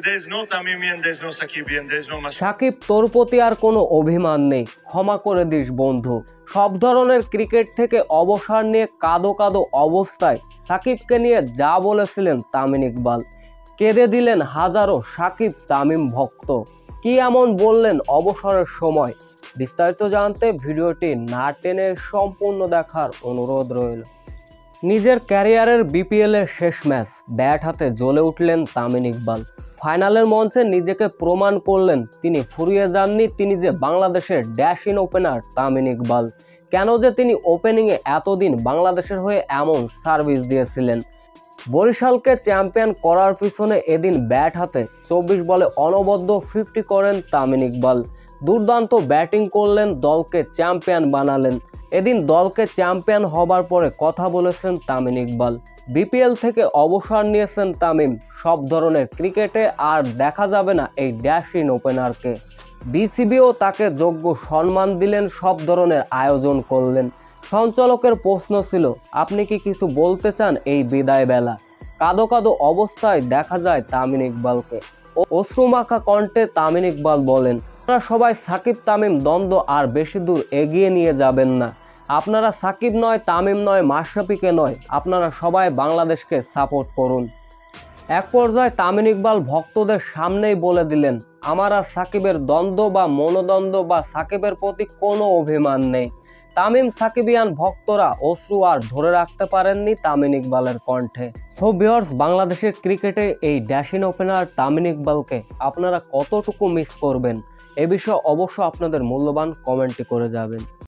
There's no Tamimian, there's no Sakibian, there's no Shakib, তোর প্রতি আর কোনো অভিমান নেই, ক্ষমা করে দিস বন্ধু। সব ধরনের ক্রিকেট থেকে অবসর নিয়ে কাঁদো কাঁদো অবস্থায় সাকিবকে নিয়ে যা বলেছিলেন তামিম ইকবাল, কেঁদে দিলেন হাজারো সাকিব তামিম ভক্ত। কি এমন বললেন অবসরের সময়? বিস্তারিত জানতে ভিডিওটি না টেনে সম্পূর্ণ দেখার অনুরোধ রইল। নিজের ক্যারিয়ারের বিপিএলের শেষ ম্যাচ, ব্যাট হাতে জ্বলে উঠলেন তামিম ইকবাল। ফাইনালের মঞ্চে নিজেকে প্রমাণ করলেন তিনি ফুরিয়ে যাননি, তিনি যে বাংলাদেশের dash in opener Tamim Iqbal. কেন যে তিনি ওপেনিংয়ে এতদিন বাংলাদেশের হয়ে এমন সার্ভিস দিয়েছিলেন। বরিশালকে চ্যাম্পিয়ন করার পিছনে এদিন ব্যাট হাতে 24 বলে অনবদ্য 50 করেন তামিম ইকবাল। দুর্দান্ত ব্যাটিং করলেন, দলকে চ্যাম্পিয়ন বানালেন। এদিন দলকে চ্যাম্পিয়ন হবার পরে কথা বলেছেন তামিম ইকবাল। বিপিএল থেকে অবসর নিয়েছেন তামিম। সব ধরনের ক্রিকেটে আর দেখা যাবে না এই ড্যাশ ইন ওপেনারকে। বিসিবিও তাকে যোগ্য সম্মান দিলেন, সব ধরনের আয়োজন করলেন। সঞ্চালকের প্রশ্ন ছিল, আপনি কি কিছু বলতে চান এই বিদায় বেলা? কাঁদো কাঁদো অবস্থায় দেখা যায় তামিম ইকবালকে। অশ্রুমাখা কণ্ঠে তামিম ইকবাল বলেন, আপনারা সবাই সাকিব তামিম দ্বন্দ্ব আর বেশি দূর এগিয়ে নিয়ে যাবেন না। আপনারা সাকিব নয়, তামিম নয়, মাশরাফিকে নয়, আপনারা সবাই বাংলাদেশকে সাপোর্ট করুন। এক পর্যায়ে তামিম ইকবাল ভক্তদের সামনেই বলে দিলেন, আমার আর সাকিবের দ্বন্দ্ব বা মনোদ্বন্দ্ব বা সাকিবের প্রতি কোনো অভিমান নেই। তামিম সাকিবিয়ান ভক্তরা অশ্রু আর ধরে রাখতে পারেননি তামিম ইকবালের কণ্ঠে। সো ভিউয়ার্স, বাংলাদেশের ক্রিকেটে এই ড্যাশ ইন ওপেনার তামিম ইকবালকে আপনারা কতটুকু মিস করবেন, এ বিষয়ে অবশ্য আপনাদের মূল্যবান কমেন্টে করে যাবেন।